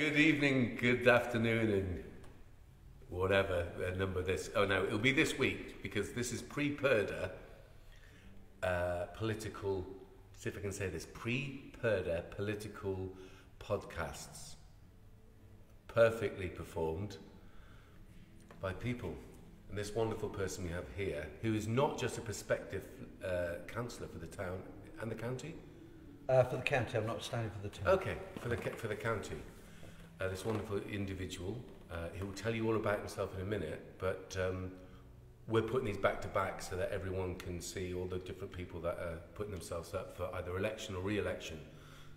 Good evening, good afternoon, and whatever number this. Oh no, it'll be this week because this is pre-Purda political. See if I can say this: pre-Purda political podcasts, perfectly performed by people. And this wonderful person we have here, who is not just a prospective councillor for the town and the county. For the county, I'm not standing for the town. Okay, for the county. This wonderful individual, he will tell you all about himself in a minute, but we're putting these back to back so that everyone can see all the different people that are putting themselves up for either election or re-election.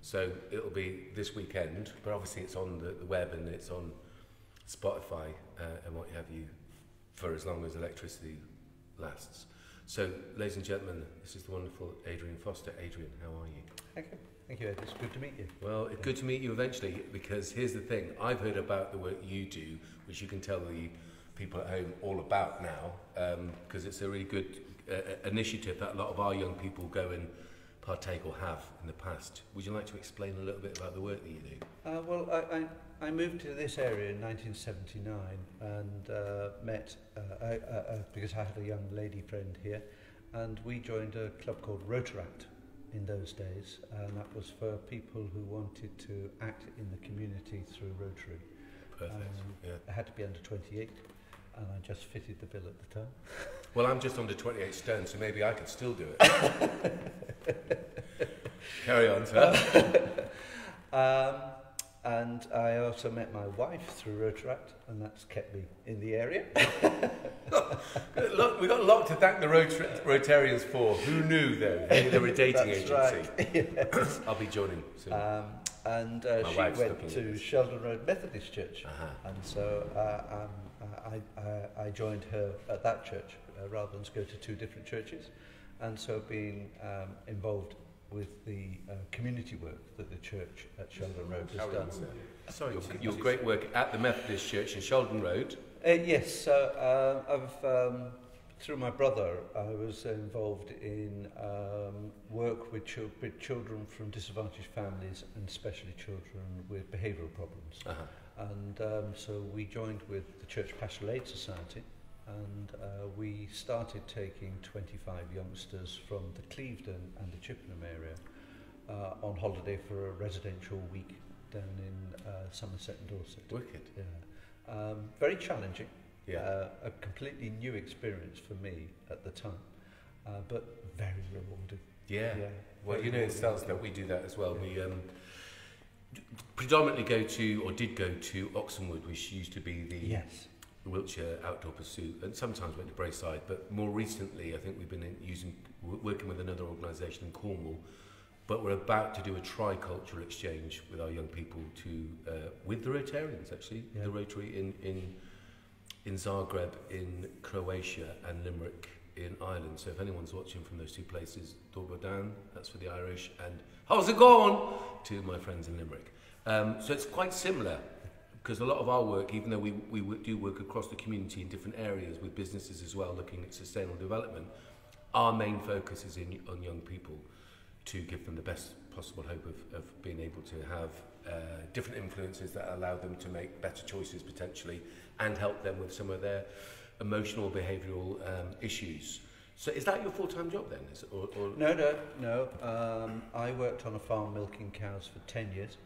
So it'll be this weekend, but obviously it's on the web and it's on Spotify and what have you for as long as electricity lasts. So, ladies and gentlemen, this is the wonderful Adrian Foster. Adrian, how are you? Thank you. Thank you, Ed. It's good to meet you. Well, it's good to meet you eventually, because here's the thing. I've heard about the work you do, which you can tell the people at home all about now, because it's a really good initiative that a lot of our young people go and partake or have in the past. Would you like to explain a little bit about the work that you do? Well, I moved to this area in 1979 and met, because I had a young lady friend here, and we joined a club called Rotaract in those days, and that was for people who wanted to act in the community through Rotary. Perfect. Yeah. I had to be under 28, and I just fitted the bill at the time. Well, I'm just under 28 stone, so maybe I could still do it. Carry on, sir. And I also met my wife through Rotaract, and that's kept me in the area. Look, we've got a lot to thank the Rotarians for. Who knew, though? They were a dating agency. Right. Yes. I'll be joining soon. She went to Sheldon Road Methodist Church, and so I joined her at that church rather than go to two different churches, and so being involved with the community work that the church at Sheldon Road has done. Sorry, your great work at the Methodist Church in Sheldon Road. Yes, through my brother, I was involved in work with children from disadvantaged families, and especially children with behavioural problems. And so we joined with the Church Pastoral Aid Society, and we started taking 25 youngsters from the Clevedon and the Chippenham area on holiday for a residential week down in Somerset and Dorset. Wicked. Yeah. Very challenging. Yeah. A completely new experience for me at the time, but very rewarding. Yeah. Well, you know, it tells that we do that as well. Yeah. We predominantly did go to Oxenwood, which used to be the Wiltshire Outdoor Pursuit, and sometimes went to Braeside, but more recently I think we've been working with another organisation in Cornwall, but we're about to do a tricultural exchange with our young people with the Rotarians actually, the Rotary in Zagreb in Croatia and Limerick in Ireland. So if anyone's watching from those two places, Dobar Dan, that's for the Irish, and how's it going to my friends in Limerick. So it's quite similar, because a lot of our work, even though we do work across the community in different areas with businesses as well, looking at sustainable development, our main focus is on young people to give them the best possible hope of being able to have different influences that allow them to make better choices potentially, and help them with some of their emotional, behavioural issues. So is that your full-time job then? No. I worked on a farm milking cows for 10 years.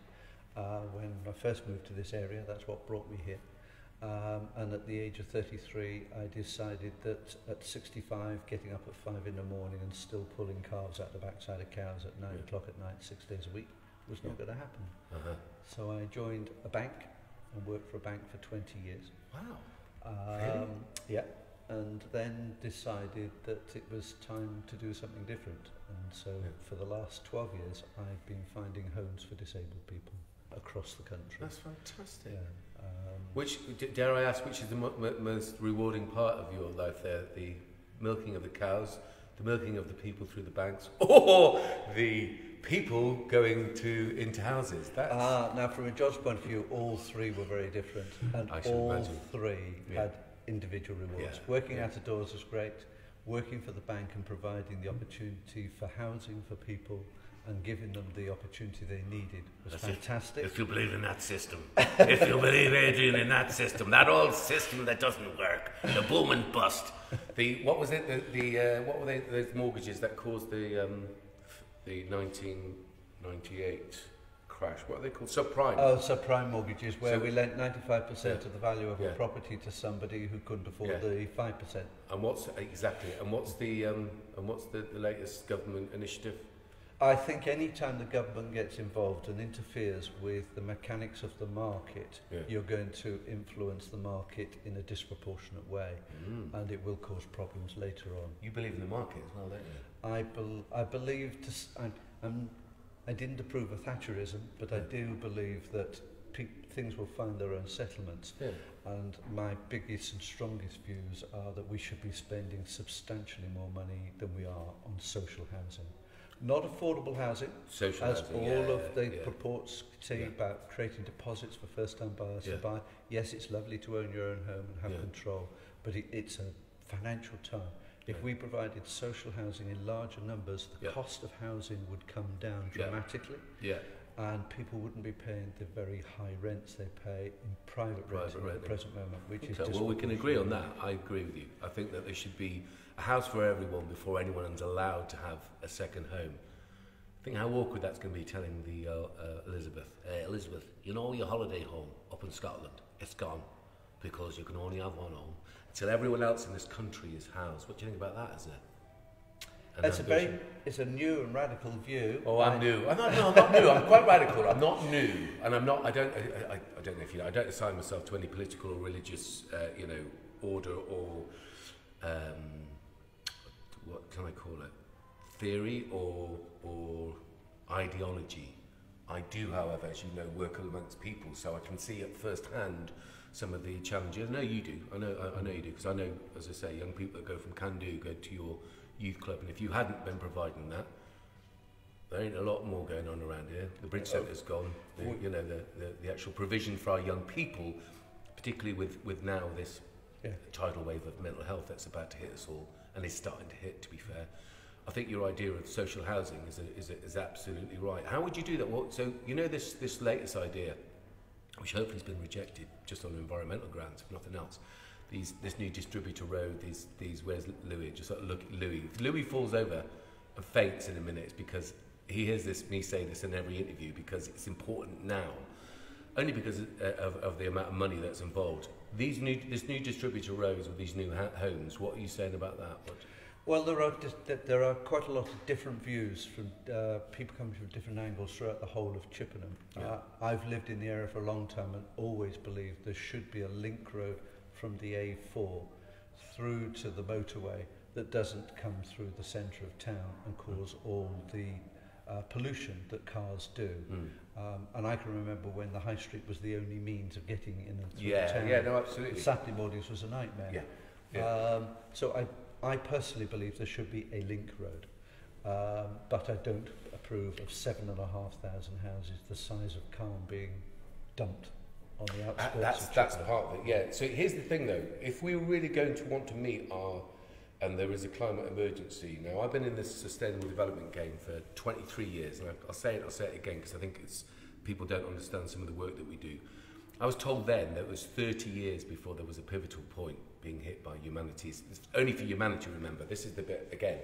When I first moved to this area, that's what brought me here. And at the age of 33, I decided that at 65, getting up at 5 in the morning and still pulling calves out the backside of cows at 9 o'clock at night, 6 days a week, was not going to happen. So I joined a bank and worked for a bank for 20 years. Wow. Really? Yeah. And then decided that it was time to do something different. And so for the last 12 years, I've been finding homes for disabled people across the country. That's fantastic. Yeah. Which, dare I ask, which is the most rewarding part of your life there? The milking of the cows, the milking of the people through the banks, or the people going into houses? Now, from a job's point of view, all three were very different. And all three had individual rewards. Working out of doors was great. Working for the bank and providing the opportunity for housing for people and giving them the opportunity they needed was fantastic. If you believe in that system, if you believe, Adrian, in that system, that old system that doesn't work, the boom and bust. What was it? What were they? Those mortgages that caused the 1998 crash. What are they called? Subprime. Oh, subprime mortgages, where we lent 95% of the value of a property to somebody who couldn't afford the 5%. And what's the latest government initiative? I think any time the government gets involved and interferes with the mechanics of the market, you're going to influence the market in a disproportionate way, and it will cause problems later on. You believe in the market as well, don't you? I believe, I didn't approve of Thatcherism, but I do believe that things will find their own settlements. Yeah. And my biggest and strongest views are that we should be spending substantially more money than we are on social housing. Not affordable housing, social as housing, all of the purports say about creating deposits for first-time buyers to buy. Yes, it's lovely to own your own home and have control, but it's a financial time. If we provided social housing in larger numbers, the cost of housing would come down dramatically, and people wouldn't be paying the very high rents they pay in private rent at the present moment, which is well, we can agree on that. I agree with you. I think that there should be a house for everyone before anyone's allowed to have a second home. Think how awkward that's going to be telling the Elizabeth, Elizabeth, you know your holiday home up in Scotland, it's gone because you can only have one home until everyone else in this country is housed. What do you think about that as it's a new and radical view. Oh, I'm new. I'm not new. I'm quite radical. I'm not new, and I don't know if you know. I don't assign myself to any political or religious, order or what can I call it? Theory or ideology. I do, however, as you know, work amongst people, so I can see at first hand some of the challenges. I know you do. I know you do, because I know, as I say, young people that go from Can-Do go to your youth club, and if you hadn't been providing that, there ain't a lot more going on around here. The Bridge Centre's gone. The actual provision for our young people, particularly with now this tidal wave of mental health that's about to hit us all, and is starting to hit, to be fair. I think your idea of social housing is absolutely right. How would you do that? So this latest idea, which hopefully has been rejected just on environmental grounds, if nothing else. This new distributor road, these where's Louis? Just look at Louis. If Louis falls over and faints in a minute, it's because he hears me say this in every interview, because it's important now, only because of the amount of money that's involved. This new distributor roads with these new homes. What are you saying about that? Well, there are quite a lot of different views from people coming from different angles throughout the whole of Chippenham. Yeah. I've lived in the area for a long time and always believed there should be a link road from the A4 through to the motorway that doesn't come through the centre of town and cause all the pollution that cars do. And I can remember when the High Street was the only means of getting in and through town. Yeah, no, absolutely. Saturday mornings was a nightmare. So I personally believe there should be a link road, but I don't approve of 7,500 houses the size of Calne being dumped on the outskirts. That's part of it. Yeah. So here's the thing, though: if we're really going to want to meet and there is a climate emergency. Now, I've been in this sustainable development game for 23 years, and I'll say it again because I think people don't understand some of the work that we do. I was told then that it was 30 years before there was a pivotal point being hit by humanity. It's only for humanity, remember. This is the bit, again.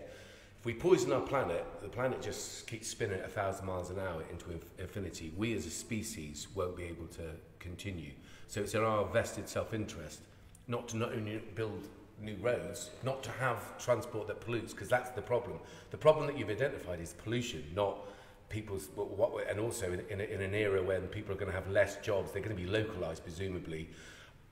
If we poison our planet, the planet just keeps spinning at 1,000 miles an hour into infinity. We as a species won't be able to continue. So it's in our vested self-interest not only build new roads, not to have transport that pollutes, because that's the problem. The problem that you've identified is pollution, not people's, and also in an era when people are going to have less jobs, they're going to be localised, presumably.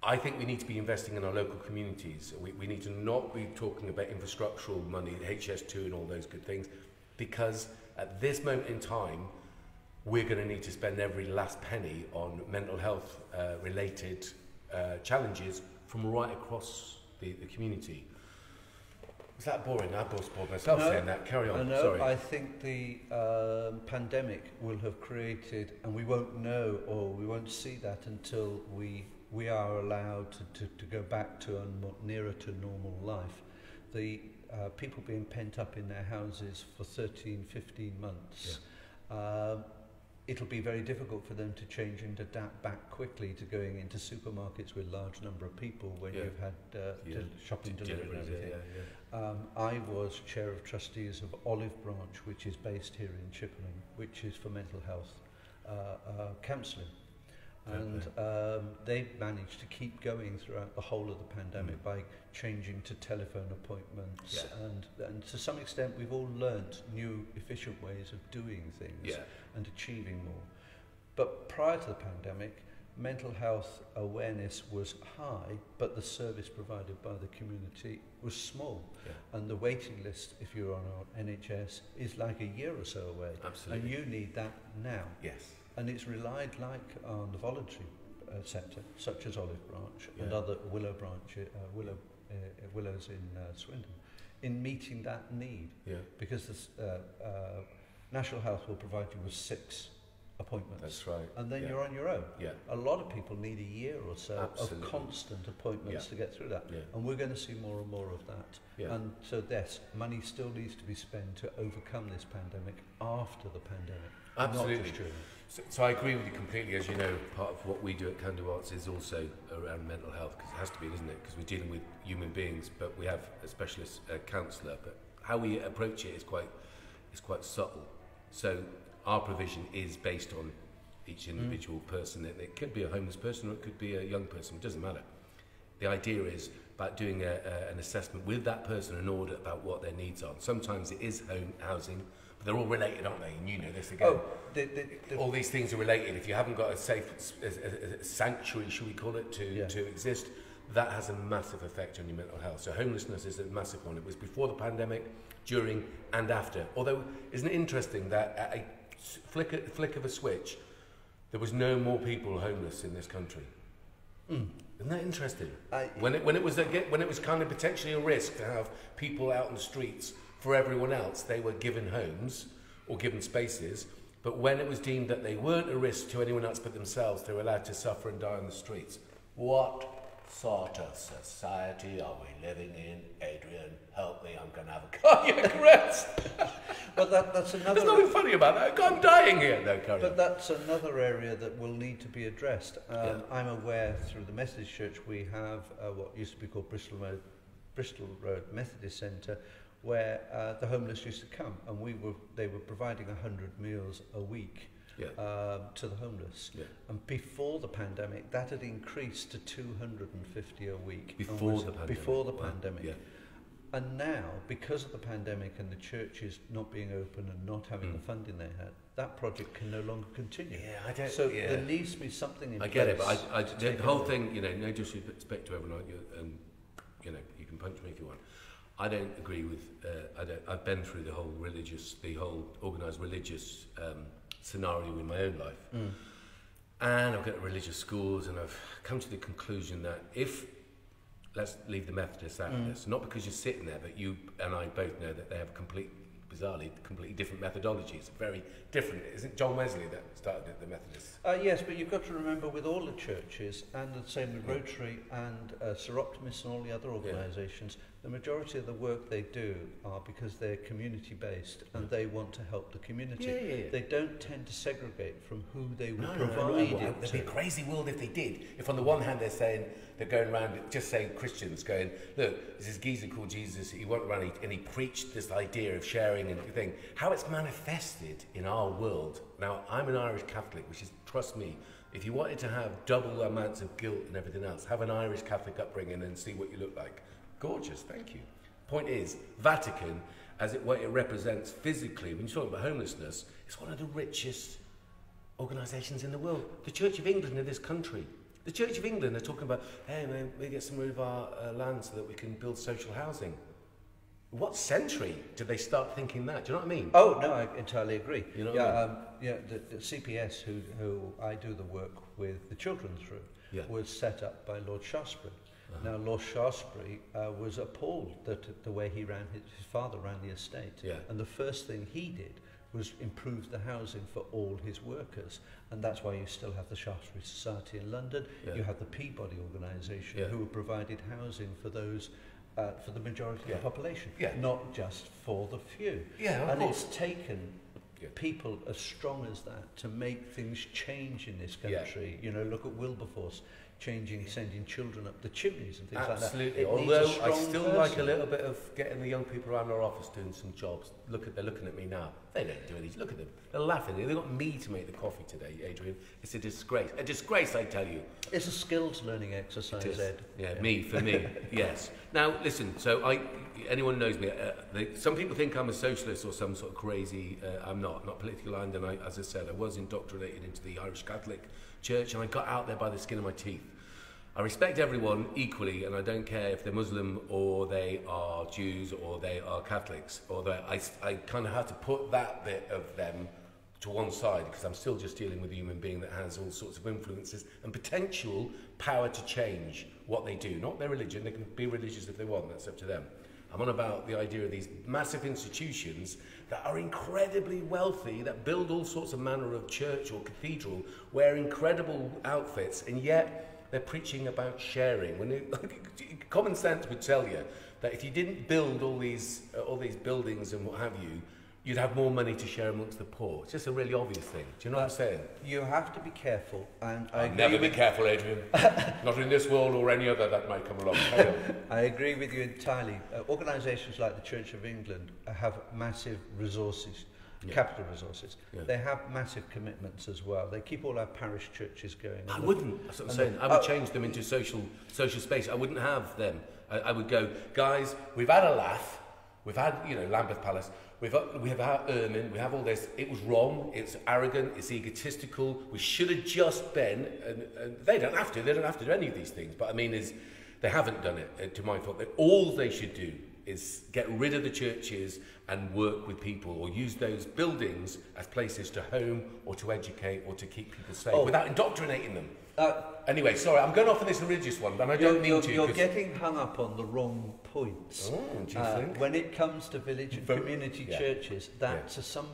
I think we need to be investing in our local communities. We need to not be talking about infrastructural money, HS2 and all those good things, because at this moment in time, we're going to need to spend every last penny on mental health related challenges from right across the community. Was that boring? I bored myself saying that. Carry on. Sorry. I think the pandemic will have created, and we won't know or we won't see that until we are allowed to go back to nearer to normal life. The people being pent up in their houses for 13, 15 months it'll be very difficult for them to change and adapt back quickly to going into supermarkets with large number of people when you've had shopping delivery and everything. I was chair of trustees of Olive Branch, which is based here in Chippenham, which is for mental health counselling. And they managed to keep going throughout the whole of the pandemic by changing to telephone appointments. And to some extent, we've all learnt new, efficient ways of doing things and achieving more. But prior to the pandemic, mental health awareness was high, but the service provided by the community was small. And the waiting list, if you're on our NHS, is like a year or so away. Absolutely. And you need that now. And it's relied on the voluntary sector, such as Olive Branch and other Willows in Swindon, in meeting that need. Because the National Health will provide you with 6 appointments. That's right. And then you're on your own. A lot of people need a year or so of constant appointments to get through that. And we're going to see more and more of that. And so yes, money still needs to be spent to overcome this pandemic after the pandemic. Absolutely. Not just during. So I agree with you completely. As you know, part of what we do at Can Do Arts is also around mental health, because it has to be, isn't it? Because we're dealing with human beings, but we have a specialist counsellor. But how we approach it is quite subtle. So our provision is based on each individual person. It could be a homeless person or it could be a young person. It doesn't matter. The idea is about doing an assessment with that person, an audit about what their needs are. Sometimes it is housing, but they're all related, aren't they? And you know this again. All these things are related. If you haven't got a safe a sanctuary, should we call it, to exist, that has a massive effect on your mental health. So homelessness is a massive one. It was before the pandemic, during and after. Although, isn't it interesting that at a flick of a switch, there was no more people homeless in this country? Isn't that interesting? When it was kind of potentially a risk to have people out on the streets for everyone else, they were given homes or given spaces. But when it was deemed that they weren't a risk to anyone else but themselves, they were allowed to suffer and die on the streets. What sort of society are we living in, Adrian? Help me, I'm going to have a cardiac arrest. Well, that's another... There's nothing funny about that. I'm dying here. No, carry on. But that's another area that will need to be addressed. I'm aware through the Methodist Church we have what used to be called Bristol Road Methodist Centre, where the homeless used to come, and they were providing 100 meals a week to the homeless. And before the pandemic, that had increased to 250 a week. Before the pandemic. And now, because of the pandemic and the churches not being open and not having the funding they had, that project can no longer continue. There needs to be something in place. I get it, but the whole thing, no disrespect to everyone, you can punch me if you want. I don't agree with. I've been through the whole organised religious scenario in my own life, and I've got religious schools, and I've come to the conclusion that let's leave the Methodists out of this, not because you're sitting there, but you and I both know that they have bizarrely completely different methodology. It's very different. Isn't John Wesley that started the Methodists? Yes, but you've got to remember with all the churches, and the same with Rotary and S.H.O.P and all the other organisations, the majority of the work they do are because they're community-based and they want to help the community. They don't tend to segregate from who they were provided to. It'd be a crazy world if they did. If on the one hand they're going around just saying Christians going, look, this is geezer called Jesus, he went around and he preached this idea of sharing and thing. How it's manifested in our world. Now, I'm an Irish Catholic, which is, trust me, if you wanted to have double amounts of guilt and everything else, have an Irish Catholic upbringing and see what you look like. Gorgeous, thank you. Point is, Vatican, what it represents physically, when you talk about homelessness, it's one of the richest organisations in the world. The Church of England in this country. The Church of England are talking about, hey man, we get some of our land so that we can build social housing. What century did they start thinking that? Do you know what I mean? Oh, no, I entirely agree. You know what I mean? The CPS, who I do the work with the children through, was set up by Lord Shaftesbury. Now, Lord Shaftesbury was appalled that the way his father ran the estate. And the first thing he did was improve the housing for all his workers. And that's why you still have the Shaftesbury Society in London. You have the Peabody organisation who have provided housing for those, for the majority of the population, not just for the few. And it's taken people as strong as that to make things change in this country. You know, look at Wilberforce sending children up the chimneys and things like that. Absolutely. Although I still like a little bit of getting the young people around our office doing some jobs. They're looking at me now. They don't do anything. Look at them. They're laughing. They've got me to make the coffee today, Adrian. It's a disgrace. A disgrace, I tell you. It's a skills learning exercise, Ed. Yeah, for me, yes. Now, listen, so anyone knows me, some people think I'm a socialist or some sort of crazy, I'm not politically aligned, and as I said, I was indoctrinated into the Irish Catholic Church, and I got out there by the skin of my teeth. I respect everyone equally, and I don't care if they're Muslim or they are Jews or they are Catholics. I kind of have to put that bit of them to one side because I'm still just dealing with a human being that has all sorts of influences and potential power to change what they do. Not their religion, they can be religious if they want, that's up to them. I'm on about the idea of these massive institutions that are incredibly wealthy, that build all sorts of manner of church or cathedral, wear incredible outfits, and yet they're preaching about sharing. Common sense would tell you that if you didn't build all these buildings and what have you, you'd have more money to share amongst the poor. It's just a really obvious thing. Do you know what I'm saying? You have to be careful, and I'll never be careful, Adrian. Not in this world or any other that might come along. I agree with you entirely. Organisations like the Church of England have massive resources. Capital resources. They have massive commitments as well. They keep all our parish churches going. I wouldn't. That's what I'm saying. I would change them into social space. I wouldn't have them. I would go, guys, we've had a laugh. We've had, Lambeth Palace. We have had Ermine. We have all this. It was wrong. It's arrogant. It's egotistical. We should have just been. And they don't have to. They don't have to do any of these things. But I mean, they haven't done it. To my thought, all they should do is get rid of the churches and work with people, or use those buildings as places to home or to educate or to keep people safe without indoctrinating them. Anyway, sorry, I'm going off on this religious one, but I don't mean to. You're getting hung up on the wrong points. Do you think? When it comes to village and community churches, that to some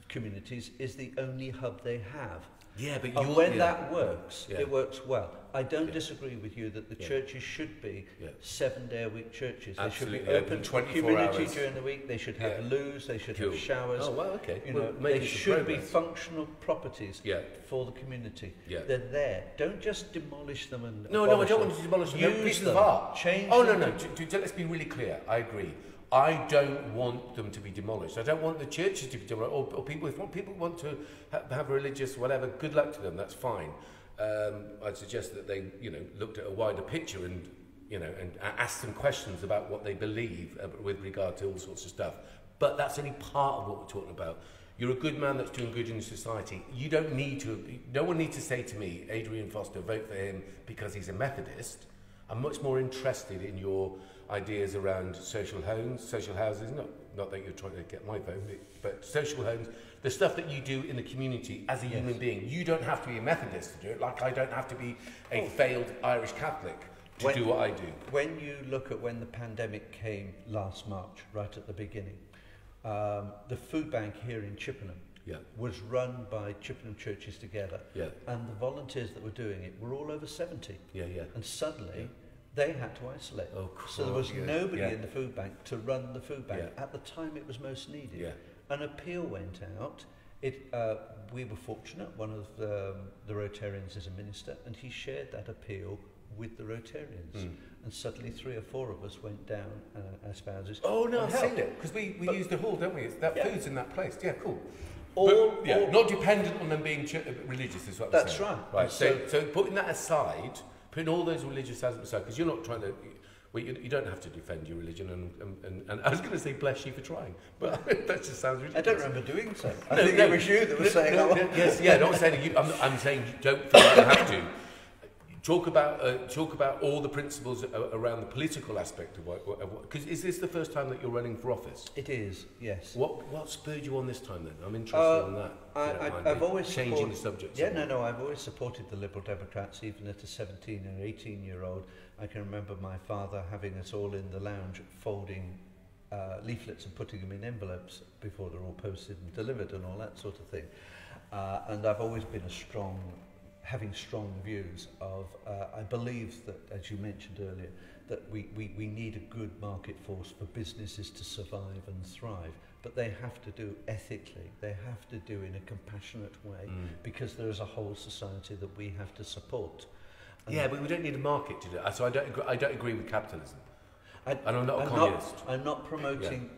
communities is the only hub they have. Yeah, but when that works, it works well. I don't disagree with you that the churches should be 7-day-a-week churches. Absolutely. They should be open to 24 community hours. During the week. They should have loos. They should have showers. Oh, well, okay. They should be functional properties for the community. They're there. Don't just demolish them and No, I don't want you to demolish them. They're pieces of art. Change them. Let's be really clear. I agree. I don't want them to be demolished. I don't want the churches to be demolished. Or people, if people want to have religious whatever, good luck to them. That's fine. I'd suggest that they, looked at a wider picture and, and asked some questions about what they believe with regard to all sorts of stuff. But that's only part of what we're talking about. You're a good man that's doing good in society. You don't need to. No one needs to say to me, Adrian Foster, vote for him because he's a Methodist. I'm much more interested in your ideas around social homes, social houses, not that you're trying to get my vote, but social homes, the stuff that you do in the community as a human being. You don't have to be a Methodist to do it, like I don't have to be a failed Irish Catholic to do what I do. When you look at when the pandemic came last March, right at the beginning, the food bank here in Chippenham was run by Chippenham churches together, and the volunteers that were doing it were all over 70. And suddenly they had to isolate. So there was nobody in the food bank to run the food bank at the time it was most needed. An appeal went out. We were fortunate. One of the Rotarians is a minister, and he shared that appeal with the Rotarians. And suddenly 3 or 4 of us went down as spouses. Oh no, I've seen it because we use the hall, don't we? That food's in that place. Yeah, cool. Not dependent on them being religious is what I'm saying. That's right. Right. So putting that aside. Putting all those religious aspects aside, because you're not trying to, you don't have to defend your religion, and I was going to say bless you for trying, but that just sounds ridiculous. I don't remember doing so. I think it was you that was saying that. I'm saying I'm saying you don't feel you have to. Talk about all the principles around the political aspect of what. Because is this the first time that you're running for office? It is, yes. What spurred you on this time then? I'm interested in that. I've always changing the subject. I've always supported the Liberal Democrats, even at a 17 or 18-year-old. I can remember my father having us all in the lounge folding leaflets and putting them in envelopes before they're all posted and delivered and all that sort of thing. And I've always been a strong having strong views of, I believe that, as you mentioned earlier, that we need a good market force for businesses to survive and thrive, but they have to do ethically, they have to do in a compassionate way, because there is a whole society that we have to support. And yeah, but we don't need a market to do it. So I don't agree with capitalism. And I'm not a communist. I'm not promoting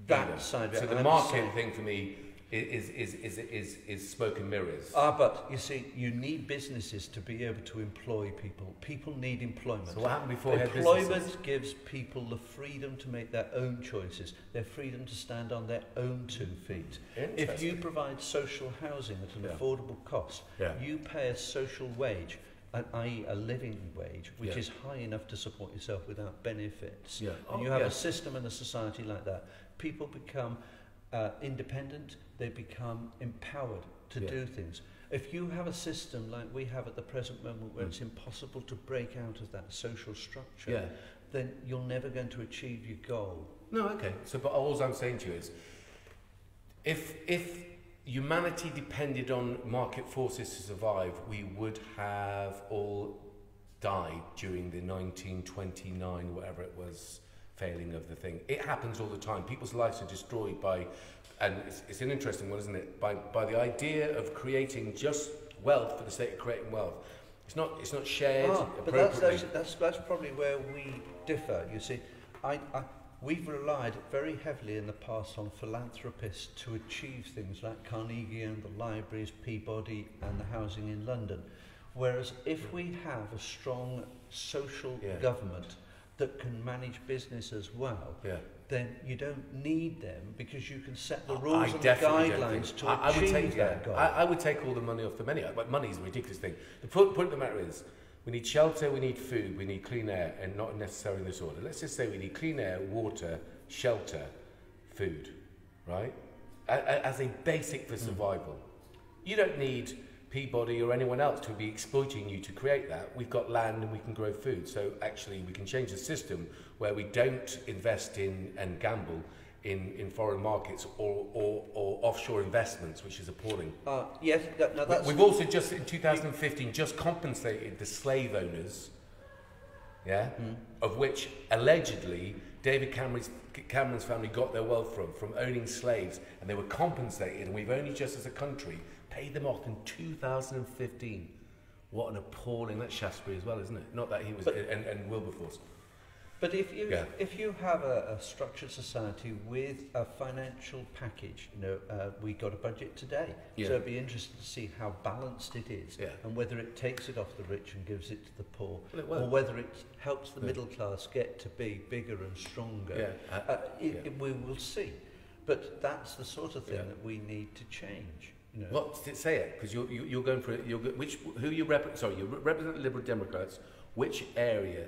that side of it. So the market thing for me is smoke and mirrors. But you see, you need businesses to be able to employ people. People need employment. So what happened before? Employment gives people the freedom to make their own choices, their freedom to stand on their own 2 feet. If you provide social housing at an affordable cost, you pay a social wage, i.e. a living wage, which is high enough to support yourself without benefits. And you have a system and a society like that. People become independent, they become empowered to do things. If you have a system like we have at the present moment where it's impossible to break out of that social structure, then you're never going to achieve your goal. No, okay. So, but all I'm saying to you is, if humanity depended on market forces to survive, we would have all died during the 1929, whatever it was, failing of the thing. It happens all the time. People's lives are destroyed by, and it's an interesting one, isn't it? By the idea of creating just wealth for the sake of creating wealth. It's not shared appropriately. But that's probably where we differ. You see, we've relied very heavily in the past on philanthropists to achieve things like Carnegie and the libraries, Peabody and the housing in London. Whereas if we have a strong social government that can manage business as well, then you don't need them, because you can set the rules and the guidelines to achieve that goal. I would take all the money off the menu, but money is a ridiculous thing. The point of the matter is, we need shelter, we need food, we need clean air, and not necessarily in this order. Let's just say we need clean air, water, shelter, food, right? As a basic for survival. You don't need Peabody or anyone else to be exploiting you to create that. We've got land and we can grow food. So actually we can change the system where we don't invest in and gamble in foreign markets or offshore investments, which is appalling. Yes, we've also just in 2015 just compensated the slave owners, of which allegedly David Cameron's family got their wealth from owning slaves, and they were compensated, and we've only just as a country paid them off in 2015. What an appalling, that's Shaftesbury as well, isn't it? Not that he was, and Wilberforce. But if you have a structured society with a financial package, we got a budget today, so it'd be interesting to see how balanced it is, and whether it takes it off the rich and gives it to the poor, or whether it helps the middle class get to be bigger and stronger. We will see. But that's the sort of thing that we need to change. What did it say it? Because you're going for it. Who you represent? Sorry, you represent Liberal Democrats. Which area?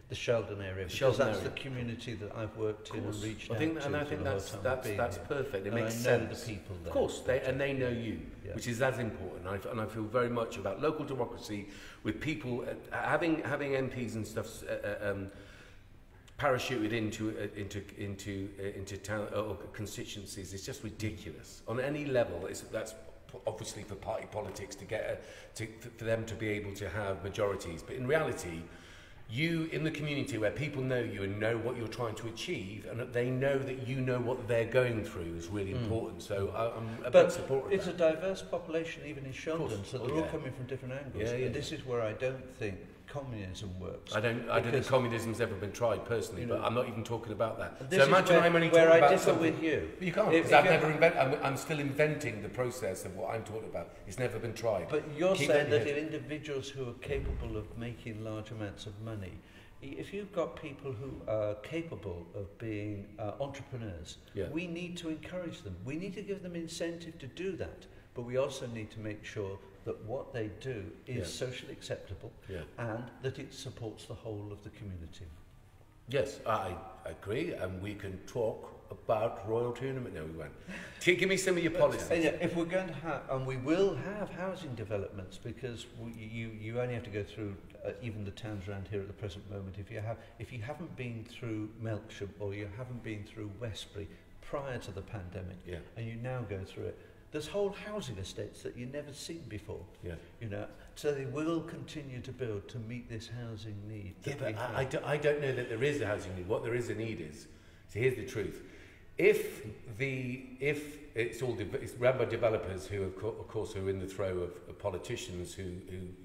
The Sheldon area. Because that's the community that I've worked in and reached out to. I think that's perfect. It makes sense. I know the people there. Of course, they know you, which is as important. And I feel very much about local democracy, with people having MPs and stuff parachuted into town or constituencies. It's just ridiculous on any level. That's obviously for party politics to get for them to be able to have majorities, but in reality, you in the community where people know you and know what you're trying to achieve, and that they know that you know what they're going through is really important. So I'm a big supporter of that. It's a diverse population even in Sheldon, so they're all coming from different angles. And this is where I don't think communism works. I don't think communism's ever been tried personally, but I'm not even talking about that. So imagine I'm only talking about something. With you. But you can't, because I've never invented. I'm still inventing the process of what I'm talking about. It's never been tried. But you're saying that individuals who are capable of making large amounts of money, if you've got people who are capable of being entrepreneurs, we need to encourage them. We need to give them incentive to do that, but we also need to make sure that what they do is socially acceptable and that it supports the whole of the community. Yes, I agree, and we can talk about Royal Tournament. No, we won't. Give me some of your policies. If we're going to have, and we will have housing developments, because you only have to go through even the towns around here at the present moment. If you haven't been through Melksham or you haven't been through Westbury prior to the pandemic, and you now go through it, there's whole housing estates that you've never seen before. Yeah. You know, so they will continue to build to meet this housing need. Yeah, but I don't know that there is a housing need. What there is a need is, so here's the truth. If it's run by developers who, of course, are in the throw of politicians who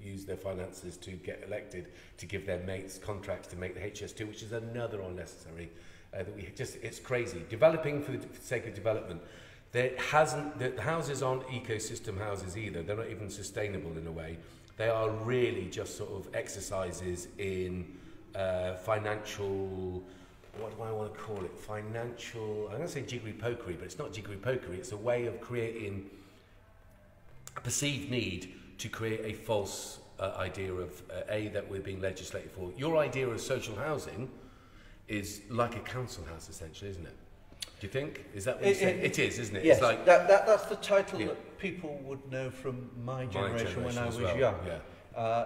use their finances to get elected to give their mates contracts to make the HS2, which is another unnecessary. It's crazy. Developing for the sake of development. The houses aren't ecosystem houses either. They're not even sustainable in a way. They are really just sort of exercises in financial. What do I want to call it? Financial, I'm going to say jiggery-pokery, but it's not jiggery-pokery. It's a way of creating a perceived need to create a false idea of, that we're being legislated for. Your idea of social housing is like a council house, essentially, isn't it? Do you think? Is that what you're saying? It is, isn't it? Yes, it's like, that's the title that people would know from my generation when I was young. Yeah.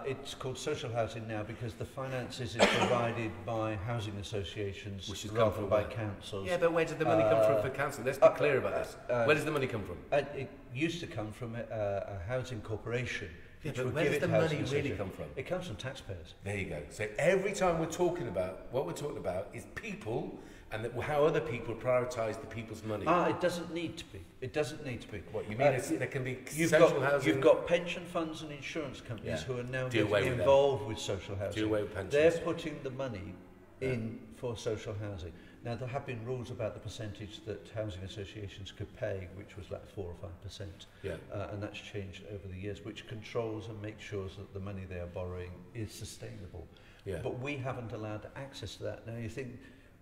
It's called social housing now because the finances is provided by housing associations, which is rather than by councils. Yeah, but where does the money come from for council? Let's be clear about this. Where does the money come from? It used to come from a housing corporation. Yeah, but where does the money really come from? It comes from taxpayers. There you go. So every time we're talking about, what we're talking about is people and how other people prioritise the people's money. It doesn't need to be. It doesn't need to be. What, you mean there can be social housing? You've got pension funds and insurance companies who are now getting involved with social housing. Do away with pensions. They're putting the money in for social housing. Now, there have been rules about the percentage that housing associations could pay, which was like 4 or 5%. Yeah. And that's changed over the years, which controls and makes sure that the money they are borrowing is sustainable. Yeah. But we haven't allowed access to that. Now, you think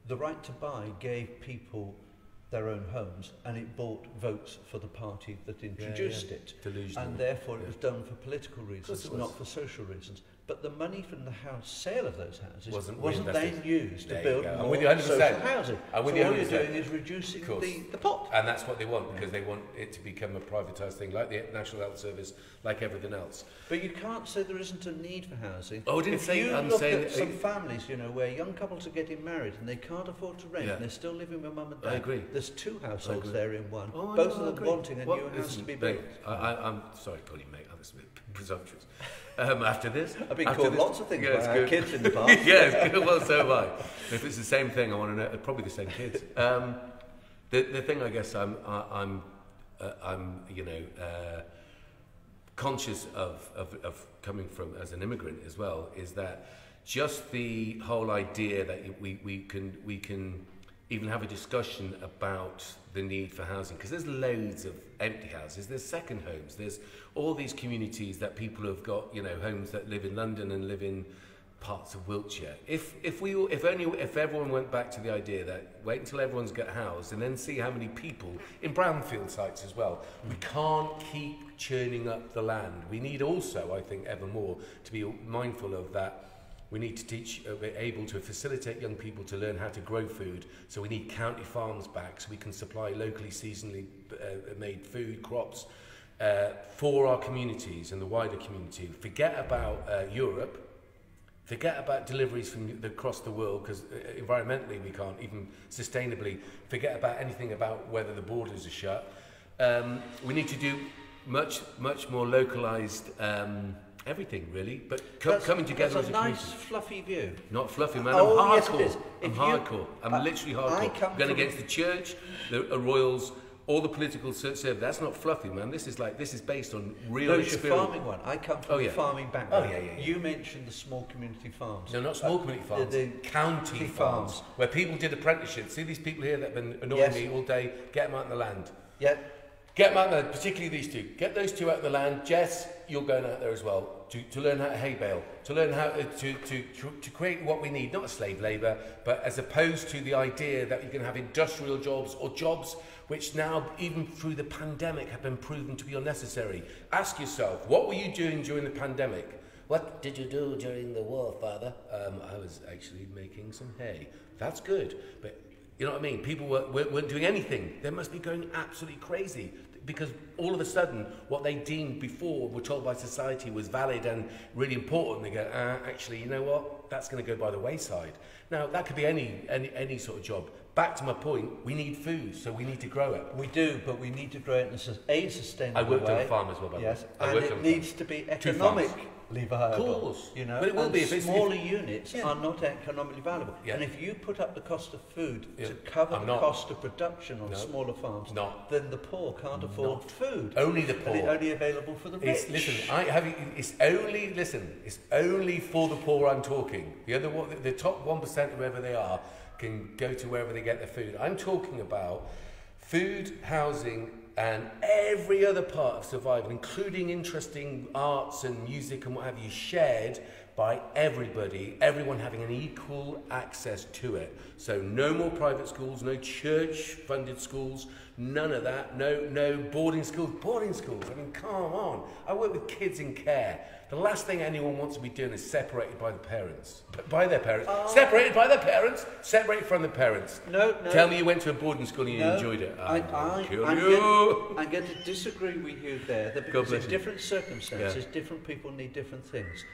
the right to buy gave people their own homes, and it bought votes for the party that introduced it. Delusional. And therefore it was done for political reasons, not for social reasons. But the money from the sale of those houses wasn't then used to build more social housing. So all you're doing is reducing the pot. And that's what they want, because they want it to become a privatised thing, like the National Health Service, like everything else. But you can't say there isn't a need for housing. Oh, I didn't say. I'm saying at some families, you know, where young couples are getting married and they can't afford to rent, and they're still living with mum and dad. I agree. There's 2 households there in one. Oh, both of them wanting a new house to be built. I'm sorry, calling you mate. That's a bit presumptuous. After this, I've been called lots of things by our kids in the past. Yes, good. Well, so have I. If it's the same thing, I want to know. Probably the same kids. The thing, I guess, I'm conscious of coming from as an immigrant as well, is that just the whole idea that we can even have a discussion about the need for housing, because there's loads of empty houses, there's second homes, there's all these communities that people have got, you know, homes that live in London and live in parts of Wiltshire. If everyone went back to the idea that wait until everyone's got housed and then see how many people in brownfield sites as well. We can't keep churning up the land. We need also, I think, ever more to be mindful of that. We need to teach, we're able to facilitate young people to learn how to grow food. So we need county farms back so we can supply locally, seasonally made food, crops for our communities and the wider community. Forget about Europe. Forget about deliveries from across the world, because environmentally we can't, even sustainably. Forget about anything about whether the borders are shut. We need to do much more localised everything, really, but coming together as a community. That's a nice, fluffy view. Not fluffy, man. I'm hardcore. Yes, I'm hardcore. I'm literally hardcore. I'm going against the church, the royals, all the political service. That's not fluffy, man. This is based on real experience. Your farming one. I come from a farming background. You mentioned the small community farms. No, not small community farms. The county farms, where people did apprenticeships. See these people here that have been annoying me all day. Get them out in the land. Yeah. Get them out in the land, particularly these two. Get those two out in the land. Jess, you're going out there as well to learn how to hay bale, to learn how to create what we need, not slave labour, but as opposed to the idea that you can have industrial jobs or jobs which now, even through the pandemic, have been proven to be unnecessary. Ask yourself, what were you doing during the pandemic? What did you do during the war, Father? I was actually making some hay. That's good, but you know what I mean? People weren't doing anything. They must be going absolutely crazy, because all of a sudden, what they deemed before, were told by society, was valid and really important. They go, actually, you know what? That's going to go by the wayside. Now, that could be any sort of job. back to my point, we need food, so we need to grow it. We do, but we need to grow it in a sustainable way. I worked on a farm as well, by the way. Yes, and it needs to be economically viable. Of course. You know, but it will be. If smaller units are not economically valuable. Yeah. And if you put up the cost of food to cover the cost of production on smaller farms, then the poor can't afford food. Only the poor. And it's only available for the rich. It's only for the poor I'm talking. The top 1%, whoever they are, can go to wherever they get their food. I'm talking about food, housing, and every other part of survival, including interesting arts and music and what have you, shared by everybody, everyone having an equal access to it. So no more private schools, no church-funded schools, none of that, no boarding schools. I mean, come on. I work with kids in care. The last thing anyone wants to be doing is separated by the parents. Separated by their parents, separated from the parents. No. Tell me you went to a boarding school and you enjoyed it. I'm going to disagree with you there, because in different circumstances, different people need different things.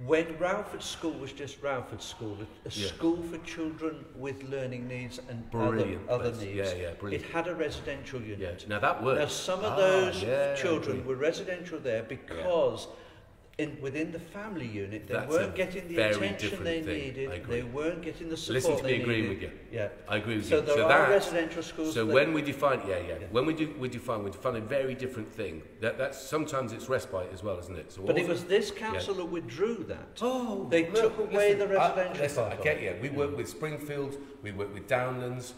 When Rowford School was just Rowford School, a school for children with learning needs and other needs, it had a residential unit. Now that worked. Now some of those children were residential there because within the family unit, they weren't getting the attention they needed. They weren't getting the support they needed. Listen to me agreeing with you. Yeah, I agree with you. So there are residential schools. So when we define, when we define a very different thing. That's sometimes it's respite as well, isn't it? So but it was this council that withdrew that. They took away the residential part. I get you. We work with Springfield, we work with Downlands,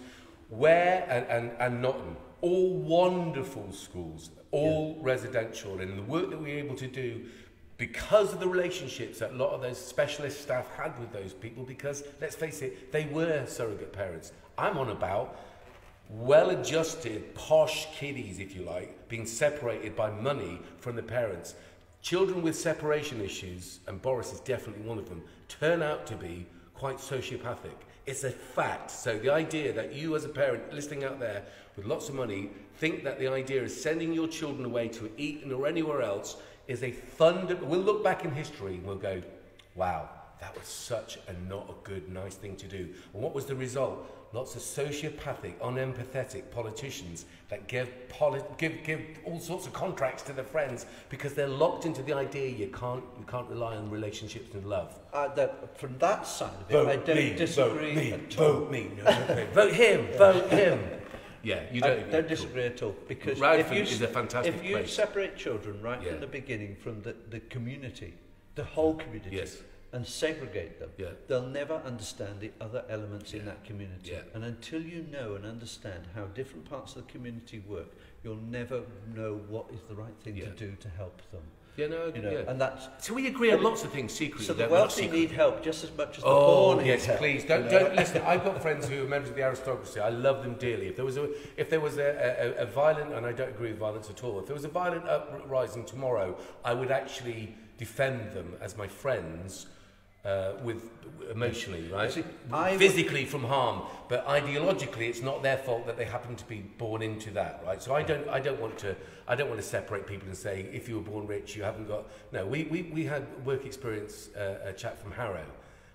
and Nottingham. All wonderful schools, all residential, and the work that we're able to do. Because of the relationships that a lot of those specialist staff had with those people, because, let's face it, they were surrogate parents. I'm on about well-adjusted, posh kiddies, if you like, being separated by money from the parents. Children with separation issues, and Boris is definitely one of them, turn out to be quite sociopathic. It's a fact. So the idea that you as a parent listening out there with lots of money think that the idea is sending your children away to Eton or anywhere else is we'll look back in history and we'll go, wow, that was such a not a good, nice thing to do. And what was the result? Lots of sociopathic, unempathetic politicians that give all sorts of contracts to their friends because they're locked into the idea you can't rely on relationships and love. From that side of it, I don't disagree at all. Vote me. Vote him. Vote him. Yeah, you don't disagree at all, because is a fantastic if you place. Separate children from the beginning from the community, the whole community, and segregate them, they'll never understand the other elements in that community. And until you know and understand how different parts of the community work, you'll never know what is the right thing to do to help them. And that's so we agree on lots of things secretly. So the wealthy need help just as much as the poor need help. Yes, please don't listen. I've got friends who are members of the aristocracy. I love them dearly. If there was a violent, and I don't agree with violence at all, if there was a violent uprising tomorrow, I would actually defend them as my friends. With emotionally, right? See, physically from harm, but ideologically, it's not their fault that they happen to be born into that, right? So I don't want to separate people and say if you were born rich, you haven't got. No, we had work experience. A chap from Harrow,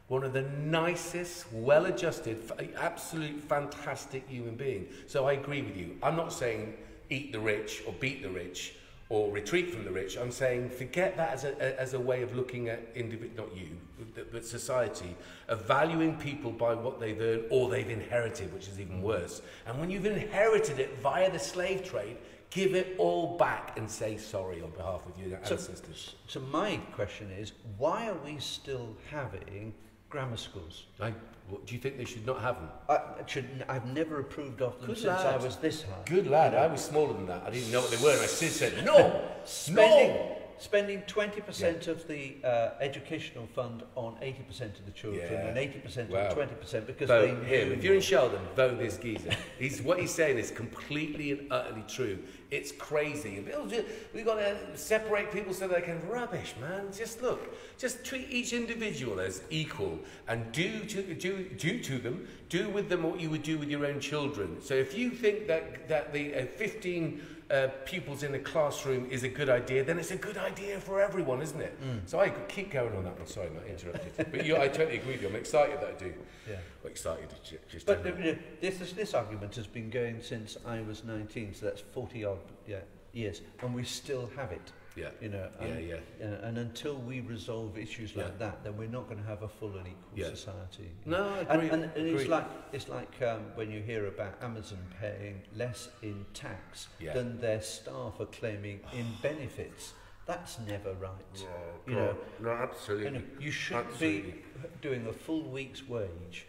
one of the nicest, well-adjusted, absolute fantastic human being. So I agree with you. I'm not saying eat the rich or beat the rich. Or retreat from the rich. I'm saying forget that as a way of looking at not you, but society, of valuing people by what they've earned or they've inherited, which is even worse. And when you've inherited it via the slave trade, give it all back and say sorry on behalf of your ancestors. So my question is, why are we still having grammar schools? Do you think they should not have them? I've never approved of them since I was this high. Good lad. I was smaller than that. I didn't know what they were. And I still said no. Spending 20% of the educational fund on 80% of the children and 80% on 20% because vote they knew him. If you're in Sheldon, vote this geezer. What he's saying is completely and utterly true. It's crazy. We've got to separate people so they can rubbish, man. Just treat each individual as equal and do with them what you would do with your own children. So if you think that the 15 pupils in a classroom is a good idea, then it's a good idea for everyone, isn't it? So I could keep going on that one. Sorry, Matt, interrupted. But I totally agree with you. I'm excited that I do. Yeah. Well, excited. Just but this argument has been going since I was 19, so that's 40 odd years, and we still have it. Yeah. You know, and until we resolve issues like that, then we're not going to have a full and equal society. No, I agree. And it's like when you hear about Amazon paying less in tax than their staff are claiming in benefits. That's never right. Yeah, no, absolutely. You know, you shouldn't be doing a full week's wage.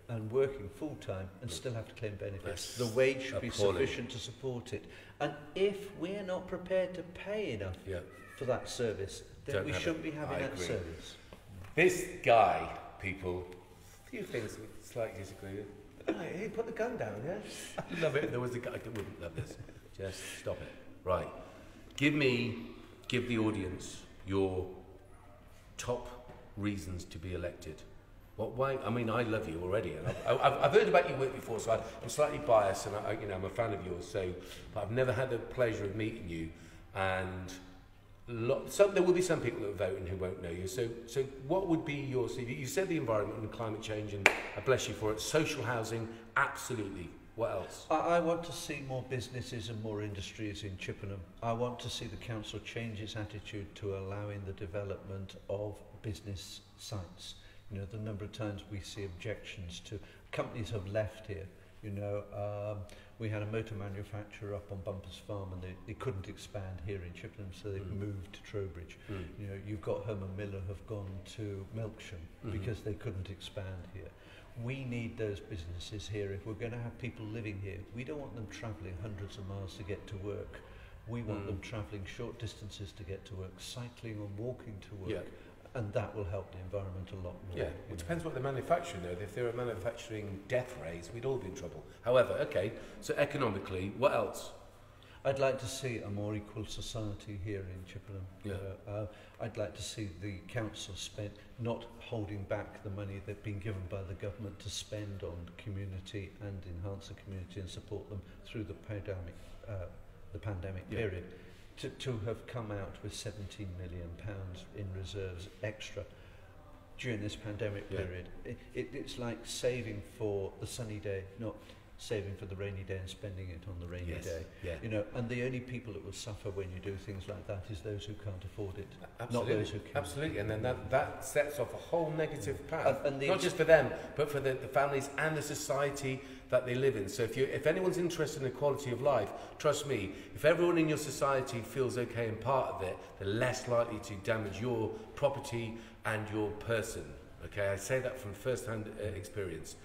And working full time and still have to claim benefits. The wage should be sufficient to support it. And if we're not prepared to pay enough for that service, then we shouldn't be having that service. This guy, people, a few things I slightly disagree with. He put the gun down, yeah? I love it. There was a guy that wouldn't love this. Just stop it. Right. Give the audience your top reasons to be elected. Why? I mean, I love you already, and I've heard about your work before, so I'm slightly biased, and I'm a fan of yours. So, but I've never had the pleasure of meeting you, and there will be some people that are voting who won't know you. So what would be your CV? You said the environment and climate change, and I bless you for it. Social housing, absolutely. What else? I want to see more businesses and more industries in Chippenham. I want to see the council change its attitude to allowing the development of business sites. You know, the number of times we see objections to companies have left here. You know, we had a motor manufacturer up on Bumpers Farm, and they couldn't expand here in Chippenham, so they've moved to Trowbridge. You know, you've got Herman Miller have gone to Melksham because they couldn't expand here. We need those businesses here if we're going to have people living here. We don't want them travelling hundreds of miles to get to work. We want them travelling short distances to get to work, cycling and walking to work. And that will help the environment a lot more. Yeah, it depends what they're manufacturing though. If they're manufacturing death rays, we'd all be in trouble. However, okay, so economically, what else? I'd like to see a more equal society here in Chippenham. I'd like to see the council not holding back the money that's been given by the government to spend on community and enhance the community and support them through the pandemic period. To have come out with £17 million in reserves extra during this pandemic period, it's like saving for the sunny day, not saving for the rainy day and spending it on the rainy day. You know, and the only people that will suffer when you do things like that is those who can't afford it, not those who can. Absolutely, and then that sets off a whole negative path, not just for them, but for the families and the society that they live in. So if anyone's interested in the quality of life, trust me, if everyone in your society feels okay and part of it, they're less likely to damage your property and your person. Okay, I say that from first-hand experience.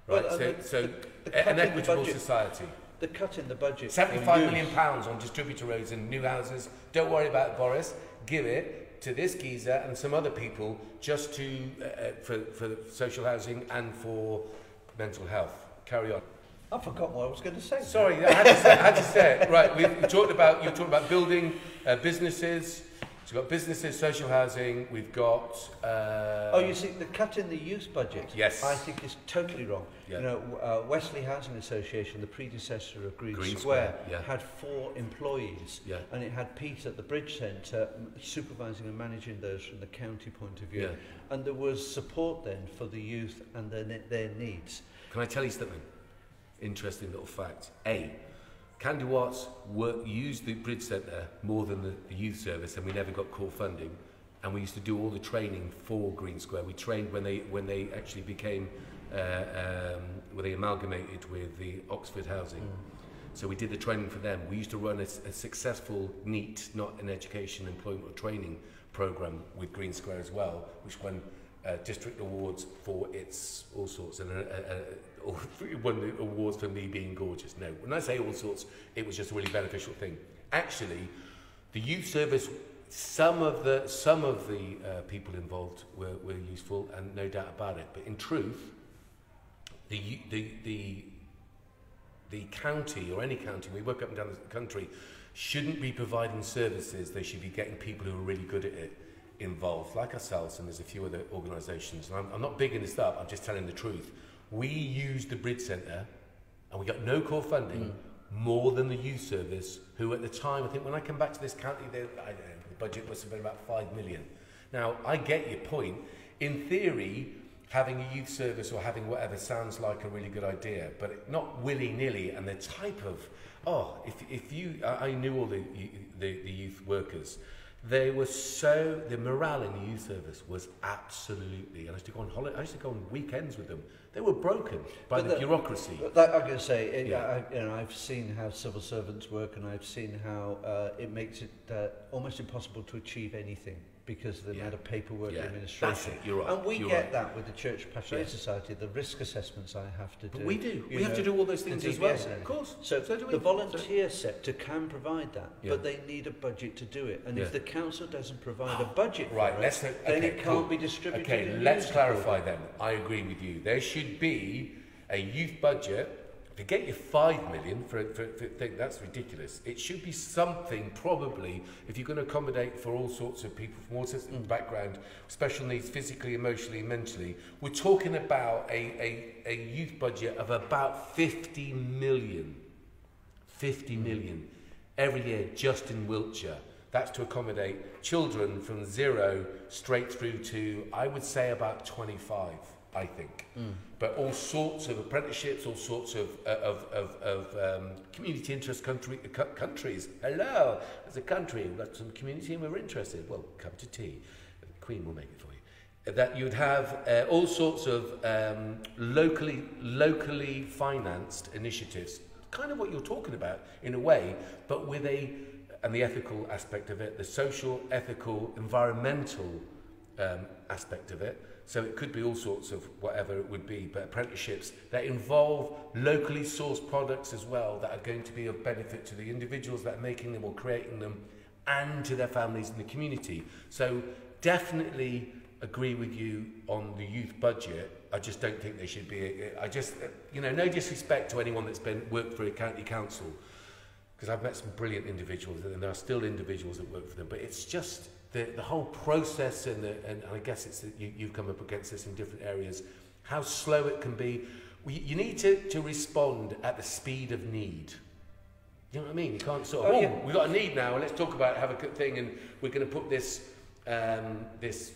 Right, well, so an equitable society. The cut in the budget. £75 million on distributor roads and new houses. Don't worry about it, Boris. Give it to this geezer and some other people just to for social housing and for mental health. Carry on. I forgot what I was going to say. Sorry, I had to say it. Right, you're talking about building businesses. So we've got businesses, social housing, we've got... you see, the cut in the youth budget, I think is totally wrong. You know, Wesley Housing Association, the predecessor of Green Square, had 4 employees, and it had Pete at the Bridge Centre supervising and managing those from the county point of view. And there was support then for the youth and their needs. Can I tell you something? Interesting little fact. Candy Watts used the Bridge Centre more than the youth service, and we never got core funding. And we used to do all the training for Green Square. We trained when they actually became when they amalgamated with the Oxford Housing. So we did the training for them. We used to run a successful NEAT, not an education, employment or training program with Green Square as well, which won district awards for its all sorts, and won the awards for me being gorgeous. No, when I say all sorts, it was just a really beneficial thing. Actually, the youth service, some of the people involved were useful, and no doubt about it. But in truth, the county, or any county, we work up and down the country, shouldn't be providing services. They should be getting people who are really good at it involved, like ourselves, and there's a few other organisations. And I'm not bigging this up, I'm just telling the truth. We used the Bridge Centre, and we got no core funding. more than the youth service, who at the time, I think when I come back to this county, I don't know, the budget must have been about 5 million. Now, I get your point. In theory, having a youth service or having whatever sounds like a really good idea, but not willy-nilly. And the type of, I knew all the youth workers. They were the morale in the youth service was absolutely, and I used to go on holiday, I used to go on weekends with them. They were broken by the bureaucracy. I'm going to say, I've seen how civil servants work, and I've seen how it makes it almost impossible to achieve anything because of the amount of paperwork and administration. That's it, you're right. And we get that with the Church Pastoral Society, the risk assessments I have to do. But we do. We have to do all those things as well. Of course. So do we. The volunteer sector can provide that, but they need a budget to do it. And if the council doesn't provide a budget for it, then it can't be distributed. Okay, let's clarify then. I agree with you. There should be a youth budget. Forget your 5 million for thing, that's ridiculous. It should be something, probably, if you're going to accommodate for all sorts of people from all sorts of background, special needs, physically, emotionally, mentally. We're talking about a youth budget of about 50 million. 50 million every year just in Wiltshire. That's to accommodate children from 0 straight through to, I would say, about 25. I think, but all sorts of apprenticeships, all sorts of community interest countries. Hello, as a country, we've got some community and we're interested. Well, come to tea. The Queen will make it for you. That you'd have all sorts of locally financed initiatives, kind of what you're talking about in a way, but with and the ethical aspect of it, the social, ethical, environmental aspect of it. So it could be all sorts of whatever it would be, but apprenticeships that involve locally sourced products as well that are going to be of benefit to the individuals that are making them or creating them and to their families and the community. So definitely agree with you on the youth budget. I just don't think they should be, no disrespect to anyone that's worked for a county council, because I've met some brilliant individuals and there are still individuals that work for them, but it's just the whole process and I guess it's you've come up against this in different areas, how slow it can be. You need to respond at the speed of need. You know what I mean? You can't sort of, we've got a need now, let's talk about have a good thing, and we're going to put this this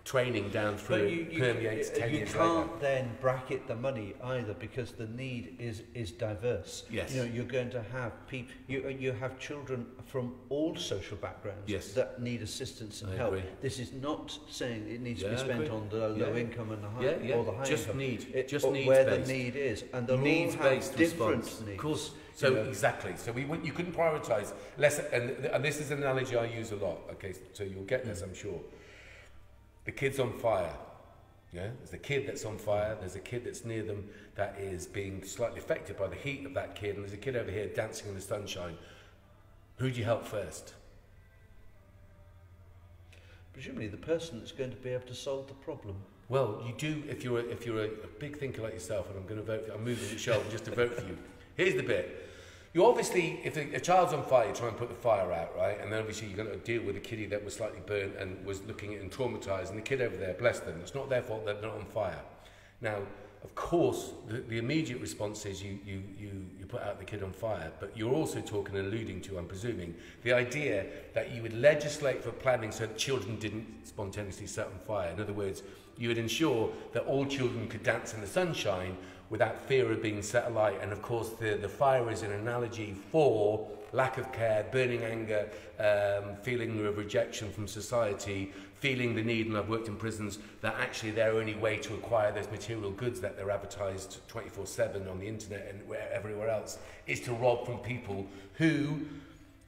training down through it permeates 10 years later. You can't then bracket the money either, because the need is diverse. Yes. You're going to have people, you have children from all social backgrounds that need assistance and help. Agree. This is not saying it needs to be spent on the low income and the high or the high just income. Just needs where based. The need is, and they'll needs all have based different response. needs. Of course. So exactly. So you couldn't prioritise less, and this is an analogy I use a lot. Okay, so you'll get this, I'm sure. The kid's on fire. Yeah, there's a kid that's on fire. There's a kid that's near them that is being slightly affected by the heat of that kid, and there's a kid over here dancing in the sunshine. Who do you help first? Presumably the person that's going to be able to solve the problem. Well, you do if you're a big thinker like yourself, and I'm going to vote for you. I'm moving the shelf just to vote for you. Here's the bit. You obviously, if a child's on fire, you try and put the fire out, right? And then obviously you're going to deal with a kiddie that was slightly burnt and was looking at and traumatised, and the kid over there, bless them, it's not their fault they're not on fire. Now, of course, the immediate response is you put out the kid on fire, but you're also talking and alluding to, I'm presuming, the idea that you would legislate for planning so that children didn't spontaneously set on fire. In other words, you would ensure that all children could dance in the sunshine without fear of being set alight. And of course, the fire is an analogy for lack of care, burning anger, feeling of rejection from society, feeling the need, and I've worked in prisons, that actually their only way to acquire those material goods that they're advertised 24/7 on the internet and everywhere else is to rob from people who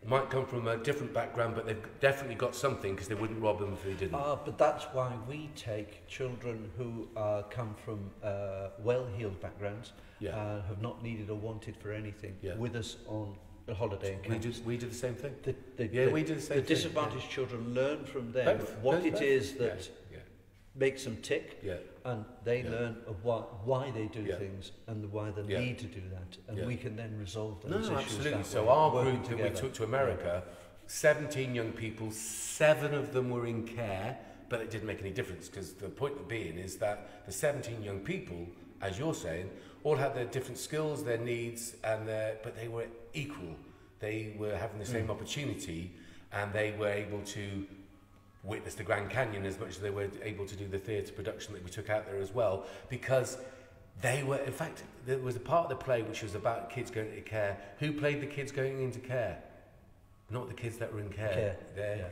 might come from a different background, but they've definitely got something, because they wouldn't rob them if they didn't. But that's why we take children who come from well-heeled backgrounds, have not needed or wanted for anything, with us on a holiday in camps. We do the same thing. We do the same thing. The disadvantaged children learn from them what it is that makes them tick, and they learn of why they do things and why they need to do that, and we can then resolve those issues. Absolutely. So our group that we took to America, 17 young people, 7 of them were in care, but it didn't make any difference, because the point of being is that the 17 young people as you're saying, all had their different skills, their needs, but they were equal. They were having the same opportunity, and they were able to witness the Grand Canyon as much as they were able to do the theatre production that we took out there as well, because they were, in fact, there was a part of the play which was about kids going into care. Who played the kids going into care? Not the kids that were in care.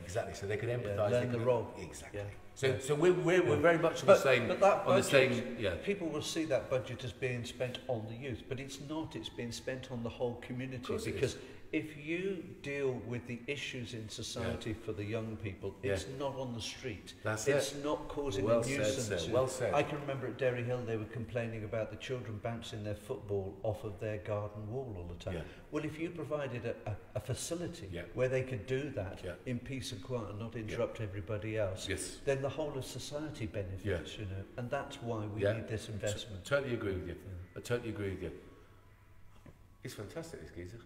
Exactly. So they could empathise. Learn the role. Exactly. So we're very much on the same. But that budget, yeah. People will see that budget as being spent on the youth, but it's not. It's being spent on the whole community, because if you deal with the issues in society for the young people, it's not on the street. It's not causing a nuisance. Well said. I can remember at Derry Hill they were complaining about the children bouncing their football off of their garden wall all the time. Yeah. Well, if you provided a facility where they could do that in peace and quiet and not interrupt everybody else, then the whole of society benefits, you know, and that's why we need this investment. Totally agree with you. I totally agree with you. It's fantastic, this geezer.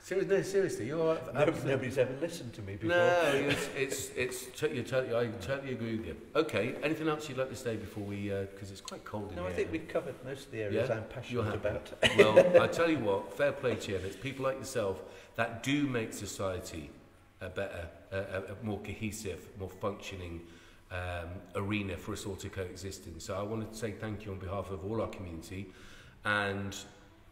Seriously, you're nobody's ever listened to me before. No, I totally agree with you. Okay, anything else you'd like to say before we, because it's quite cold in here. No, I think we've covered most of the areas I'm passionate about. Well, I tell you what, fair play to you. It's people like yourself that do make society a better, a more cohesive, more functioning arena for us all to coexist in. So I wanted to say thank you on behalf of all our community, and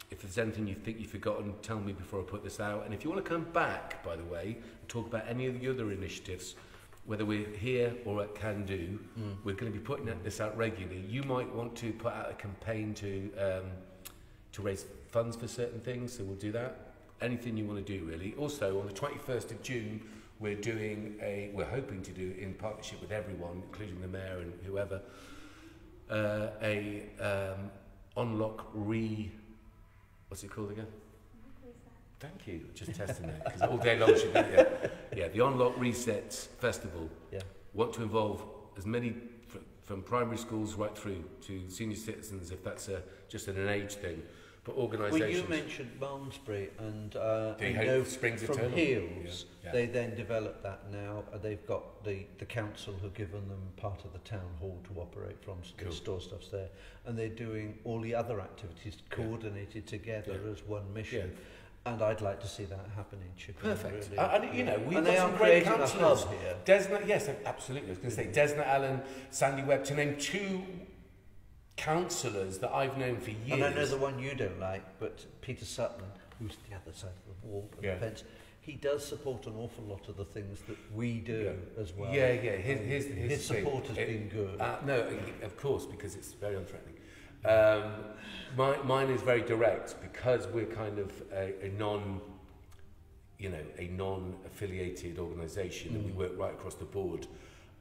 if there's anything you think you've forgotten, tell me before I put this out. And if you want to come back, by the way, and talk about any of the other initiatives, whether we're here or at Can Do, we're going to be putting this out regularly. You might want to put out a campaign to raise funds for certain things, so we'll do that. Anything you want to do, really. Also, on the 21st of June, we're hoping to do, in partnership with everyone, including the mayor and whoever, what's it called again? Thank you. Just testing it, because all day long should be. The Unlock Resets Festival. Want to involve as many from primary schools right through to senior citizens, if that's just an age thing. But organisations. Well, you mentioned Malmesbury, and I know Springs from Eternal. Heels, they then developed that now. They've got the council who have given them part of the town hall to operate from, so the store stuff's there, and they're doing all the other activities coordinated together as one mission. And I'd like to see that happen in Chippenham. Perfect. Really. And you know, we've got some great councillors here. Desna, yes, absolutely. I was going to say Desna Allen, Sandy Webb, to name two councillors that I've known for years. And I know the one you don't like, but Peter Sutton, who's the other side of the wall, the fence, he does support an awful lot of the things that we do as well. His support has been good. No, of course, because it's very unthreatening. Mine is very direct, because we're kind of a non-affiliated organisation, and we work right across the board.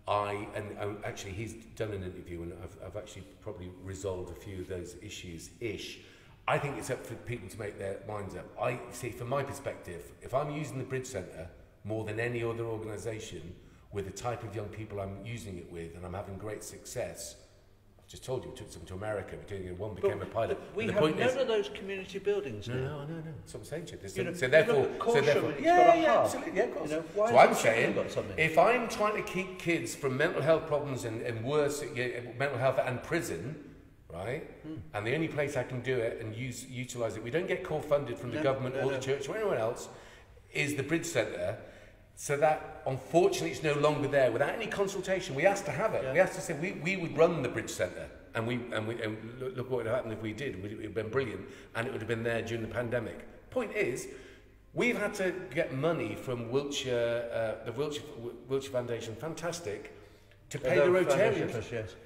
Actually, he's done an interview, and I've actually probably resolved a few of those issues-ish. I think it's up for people to make their minds up. I see, from my perspective, if I'm using the Bridge Centre more than any other organisation with the type of young people I'm using it with, and I'm having great success, I've just told you, we took them to America, one became a pilot. But we have none of those community buildings now. No. That's what I'm saying to you. So therefore, absolutely, of course. So I'm saying, if I'm trying to keep kids from mental health problems and worse, mental health and prison, right? And the only place I can do it and utilise it, we don't get core funded from the government or the church or anyone else, is the Bridge Centre. So that, unfortunately, it's no longer there. Without any consultation, we asked to have it. We asked to say we would run the Bridge Centre, and look what would have happened if we did. It would have been brilliant, and it would have been there during the pandemic. Point is, we've had to get money from Wiltshire, the Wiltshire Foundation, fantastic, to pay the Rotarians.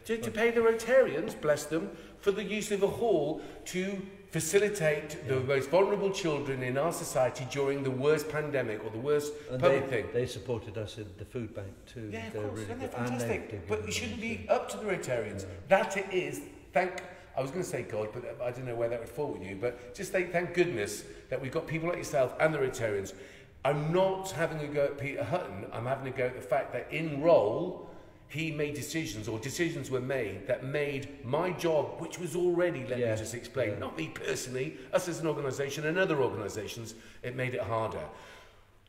To pay the Rotarians, bless them, for the use of a hall to facilitate the most vulnerable children in our society during the worst pandemic or the worst public thing. They supported us in the food bank too. Yeah, of course, really, and they're fantastic. But it shouldn't be up to the Rotarians. That it is, I was going to say God, but I don't know where that would fall with you, but just thank goodness that we've got people like yourself and the Rotarians. I'm not having a go at Peter Hutton, I'm having a go at the fact that in role, he made decisions were made that made my job, which was already, let me just explain, not me personally, us as an organisation and other organisations, it made it harder.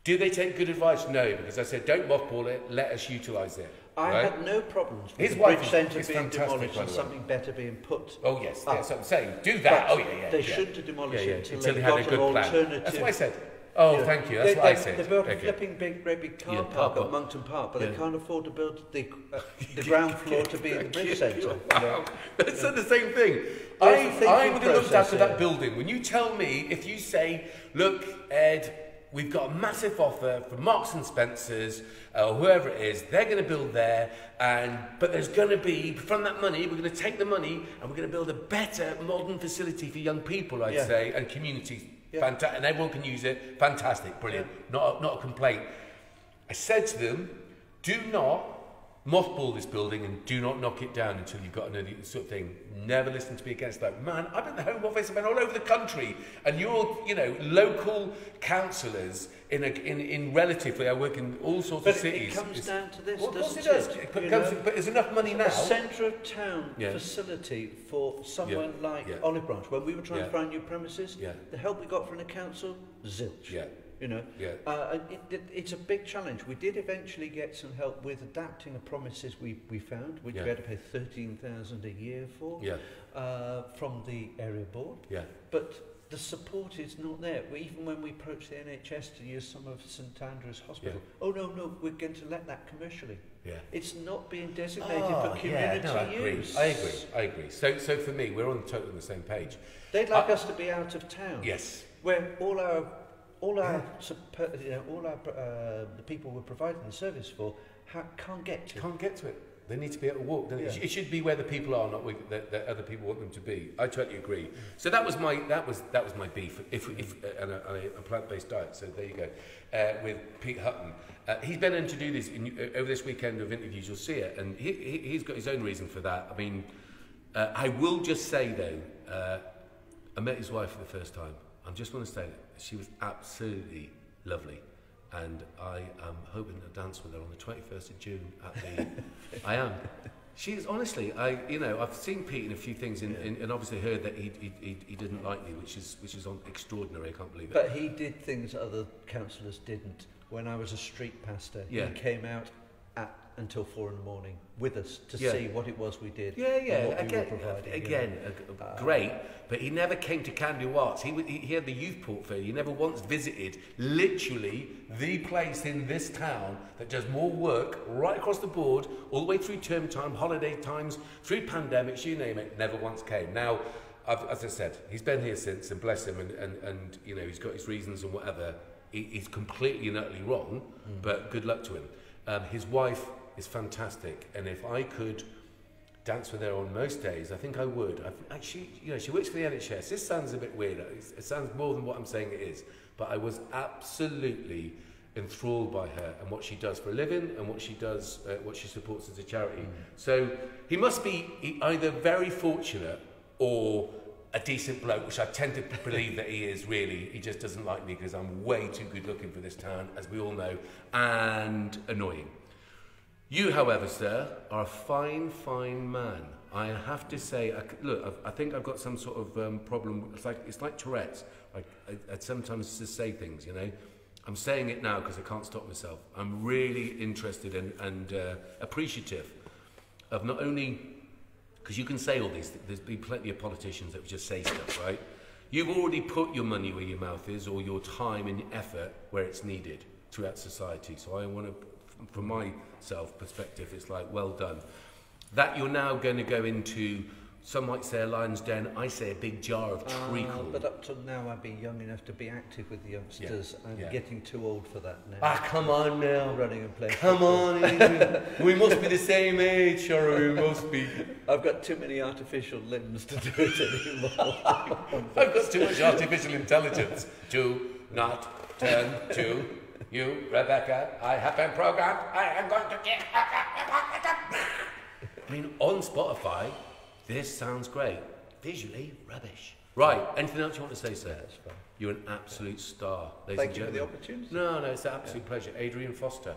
Do they take good advice? No, because I said, don't mothball it, let us utilise it. I right? had no problems with His the wife bridge centre is being demolished and by the way. something better being put. Oh yes, up. that's what I'm saying. Do that. But Oh yeah. They shouldn't have demolished it until they they had a got good an plan. alternative. That's what I said. Oh, thank you. That's what I said. They built a Okay. flipping great big car Yeah, park car at Monkton Park, but Yeah. they can't afford to build the ground floor to be in the bridge centre. Wow. That's the same thing. There's the I thinking would have looked process after here. that building. When you tell me, if you say, look, Ed, we've got a massive offer from Marks and Spencer's, or whoever it is, they're going to build there, but there's going to be, from that money, we're going to take the money and we're going to build a better modern facility for young people, I'd say, and communities. Yeah. And everyone can use it. Fantastic, brilliant. Not a complaint. I said to them, do not mothball this building and do not knock it down until you've got another sort of thing. Never listen to me against that. Man, I've been in the Home Office, I've been all over the country, and you're, local councillors in relatively, I work in all sorts of cities. But it comes down to this, Well, of course doesn't it does. But there's enough money now. A centre of town facility for someone like Olive Branch. When we were trying to find new premises, the help we got from the council, zilch. Yeah. It's a big challenge. We did eventually get some help with adapting the premises we found, which we had to pay $13,000 a year for, from the area board. Yeah. But the support is not there. Even when we approached the NHS to use some of St Andrew's Hospital, oh no, we're going to let that commercially. Yeah. It's not being designated for community use. I agree. So for me, we're on totally on the same page. They'd like us to be out of town. Yes. Where the people we're providing the service for can't get to. Can't get to it. They need to be able to walk. It should be where the people are, not where the other people want them to be. I totally agree. So that was my beef. If a plant-based diet. So there you go. With Pete Hutton, he's been in to do this over this weekend of interviews. You'll see it, and he's got his own reason for that. I mean, I will just say though, I met his wife for the first time. I just want to say that she was absolutely lovely. And I am hoping to dance with her on the 21st of June at the... I am. She is, honestly, I've seen Pete in a few things and obviously heard that he didn't like me, which is extraordinary, I can't believe it. But he did things that other councillors didn't. When I was a street pastor, he came out until 4 a.m. with us to see what it was we did. And what we were providing. Great, but he never came to Can Do Arts. He had the youth portfolio. He never once visited literally the place in this town that does more work right across the board, all the way through term time, holiday times, through pandemics, you name it, never once came. Now, as I said, he's been here since, and bless him, and he's got his reasons and whatever. He's completely and utterly wrong, but good luck to him. His wife is fantastic, and if I could dance with her on most days, I think I would. She works for the NHS. This sounds a bit weird. It sounds more than what I'm saying it is, but I was absolutely enthralled by her and what she does for a living and what she does, what she supports as a charity. So he must be either very fortunate or a decent bloke, which I tend to believe that he is, really. He just doesn't like me because I'm way too good looking for this town, as we all know, and annoying. You, however, sir, are a fine, fine man. I have to say, I think I've got some sort of problem. It's like Tourette's. I sometimes just say things, I'm saying it now because I can't stop myself. I'm really interested and appreciative of not only, because you can say all these things, there's been plenty of politicians that just say stuff, right? You've already put your money where your mouth is, or your time and effort where it's needed throughout society. So I want to, from myself perspective, it's like, well done. That you're now going to go into, some might say a lion's den, I say a big jar of treacle. But up till now I've been young enough to be active with the youngsters. I'm getting too old for that now. Ah, come on now. Running and playing. Come on, Adrian. We must be the same age, or we must be. I've got too many artificial limbs to do it anymore. I've got too much artificial intelligence. Do not turn to you, Rebecca. I have been programmed. I am going to get... I mean, on Spotify, this sounds great. Visually, rubbish. Right, anything else you want to say, sir? That's fine. You're an absolute star, ladies Thank and you for gentlemen. the opportunity. No, it's an absolute pleasure. Adrian Foster.